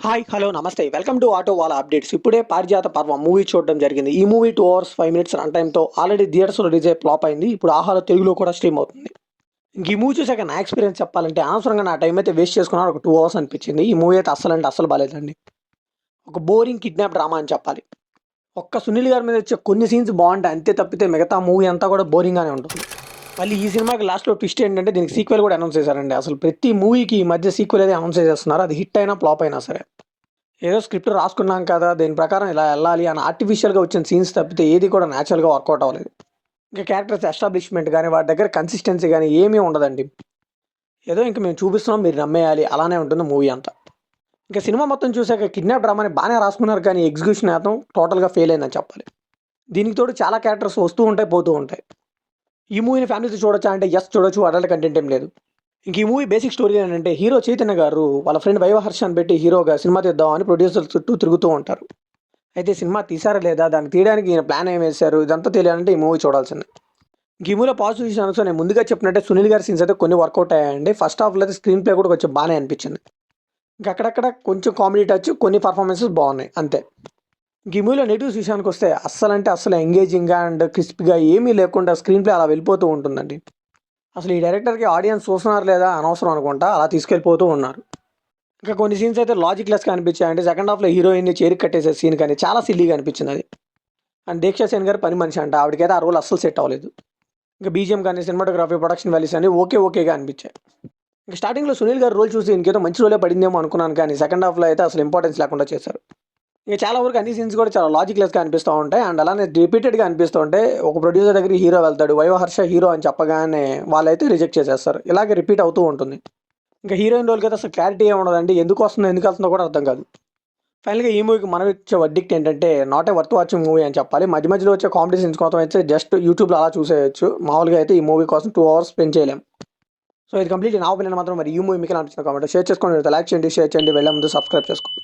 Hi! Hello! నమస్తే. Welcome to auto wala updates. ఇప్పుడే 'Parijatha Parvam' movie చూడడం జరిగింది. ఈ మూవీ 2 అవర్స్ 5 మినిట్స్ రన్ టైమ్‌తో ఆల్రెడీ థియేటర్స్‌లో రిలీజ్ అయ్యి ఫ్లాప్ అయింది. ఇప్పుడు ఆహాలో తెలుగులో కూడా స్ట్రీమ్ అవుతుంది. ఇంక ఈ మూవీ చూసాక నా ఎక్స్‌పీరియన్స్ చెప్పాలంటే అనవసరంగా నా టైమ్ అయితే వేస్ట్ చేసుకున్నాను. ఒక 2 అవర్స్ అనిపించింది. ఈ మూవీ అయితే అస్సలంటే అస్సలు బాలేదండి. ఒక బోరింగ్ కిడ్నాప్ డ్రామా అని చెప్పాలి. ఒక్క సునీల్ గారి మీద వచ్చే కొన్ని సీన్స్ బావుంటాయి. అంతే తప్పితే మిగతా మూవీ అంతా కూడా బోరింగ్‌గానే ఉంటుంది. మళ్ళీ ఈ సినిమాకి లాస్ట్‌లో ట్విస్ట్ ఏంటంటే దీనికి సీక్వెల్ కూడా అనౌన్స్ చేశారండి. అసలు ప్రతి మూవీకి ఈ మధ్య సీక్వెల్ అయితే అనౌన్స్ చేసేస్తున్నారు. అది హిట్ అయినా, ఫ్లాప్ అయినా సరే. ఏదో స్క్రిప్ట్ రాసుకున్నాం కదా! దీని ప్రకారం ఇలా ఎళ్ళాలి అని ఆర్టిఫిషియల్‌గా వచ్చిన సీన్స్ తప్పితే ఏది కూడా నేచురల్‌గా వర్కౌట్ అవ్వలేదు. ఇంకా క్యారెక్టర్స్ ఎస్టాబ్లిష్‌మెంట్ గాని, వాటి దగ్గర కన్సిస్టెన్సీ గాని ఏమీ ఉండదండి. ఏదో ఇంక మేము చూపిస్తున్నాం మీరు నమ్మేయాలి అలానే ఉంటుంది మూవీ అంతా. ఇంక సినిమా మొత్తం చూసాక కిడ్నాప్ డ్రామాని బానే రాసుకున్నారు కానీ ఎగ్జిక్యూషన్ మాత్రం టోటల్‌గా ఫెయిల్ అయిందని చెప్పాలి. దీనికి తోడు చాలా క్యారెక్టర్స్ వస్తూ ఉంటాయి, పోతూ ఉంటాయి. ఈ మూవీని ఫ్యామిలీతో చూడొచ్చా అంటే యెస్ చూడొచ్చు. అడల్ట్ కంటెంట్ ఏం లేదు. ఇంక ఈ మూవీ బేసిక్ స్టోరీ ఏంటంటే హీరో చైతన్య గారు వాళ్ళ ఫ్రెండ్ వైవహర్ష అని పెట్టి హీరోగా సినిమా తీద్దామని ప్రొడ్యూసర్ చుట్టూ తిరుగుతూ ఉంటారు. అయితే సినిమా తీశారా లేదా? దాన్ని తీయడానికి ఈయన ప్లాన్ ఏం వేశారు? ఇదంతా తెలియాలంటే ఈ మూవీ చూడాల్సిందే. ఇంక ఈ మూవీలో పాజిటివ్ విషయానికి నేను ముందుగా చెప్పినట్టే సునీల్ గారి సీన్స్ అయితే కొన్ని వర్కౌట్ అయ్యాయండి. ఫస్ట్ హాఫ్‌లో అయితే స్క్రీన్ ప్లే కూడా కొంచెం బానే అనిపించింది. ఇంక అక్కడక్కడ కొంచెం కామెడీ టచ్, కొన్ని పర్ఫార్మెన్సెస్ బాగున్నాయి అంతే. ఇంక ఈ మూవీలో నెగెటివ్స్ విషయానికొస్తే అస్సలంటే అస్సలు ఎంగేజింగ్‌గా అండ్ క్రిస్పీగా ఏమీ లేకుండా స్క్రీన్ ప్లే అలా వెళ్ళిపోతూ ఉంటుందండి. అసలు ఈ డైరెక్టర్‌కి ఆడియన్స్ చూస్తున్నారా లేదా అనవసరం అనుకుంటా అలా తీసుకెళ్ళిపోతూ ఉన్నారు. ఇంకా కొన్ని సీన్స్ అయితే లాజిక్‌లెస్‌గా అనిపించాయండి. సెకండ్ హాఫ్‌లో హీరోయిన్‌ని చైర్‌కి కట్టేసే సీన్ కానీ చాలా సిల్లీగా అనిపించిందది. అండ్ దీక్షా సేన్ గారు పని మనిషి అంట. ఆవిడకైతే ఆ రోల్ అస్సలు సెట్ అవ్వలేదు. ఇంక బీజీఎం కానీ, సినిమాటోగ్రఫీ, ప్రొడక్షన్ వాల్యూస్ అన్నీ ఓకేగా అనిపించాయి. ఇంక స్టార్టింగ్‌లో సునీల్ గారి రోల్ చూసి ఈయనకేదో మంచి రోలే పడిందేమో అనుకున్నాను కానీ సెకండ్ హాఫ్‌లో అయితే అసలు ఇంపార్టెన్స్ లేకుండా చేశారు. ఇంక చాలా వరకు అన్ని సీన్స్ కూడా చాలా లాజిక్‌లెస్‌గా అనిపిస్తా ఉంటాయి. అండ్ అలానే రిపీటెడ్‌గా అనిపిస్తూ ఉంటాయి. ఒక ప్రొడ్యూసర్ దగ్గరికి హీరో వెళ్తాడు. వైవహర్ష హీరో అని చెప్పగానే వాళ్ళైతే రిజెక్ట్ చేసేస్తారు. ఇలాగే రిపీట్ అవుతూ ఉంటుంది. ఇంకా హీరోయిన్ రోల్‌కైతే అసలు క్లారిటీ ఏమి ఉండదండి. ఎందుకొస్తుందో, ఎందుకెళ్తుందో కూడా అర్థం కాదు. ఫైనల్‌గా ఈ మూవీకి మనం ఇచ్చే వర్డిక్ట్ ఏంటంటే not a worth watching movie అని చెప్పాలి. మధ్య మధ్యలో వచ్చే కామెడీ సీన్స్ కోసం అయితే జస్ట్ యూట్యూబ్‌లో అలా చూసేయొచ్చు. మామూలుగా అయితే ఈ మూవీ కోసం 2 అవర్స్ స్పెండ్ చేయలేం. సో ఇది కంప్లీట్‌లీ నా ఒపీనియన్ మాత్రం. మరి ఈ మూవీ మీకు ఎలా అనిపించిందో కామెంట్‌లో షేర్ చేసుకోండి. లైక్ చేయండి, షేర్ చేయండి. వెళ్ళే ముందు సబ్స్క్రైబ్ చేసుకోండి.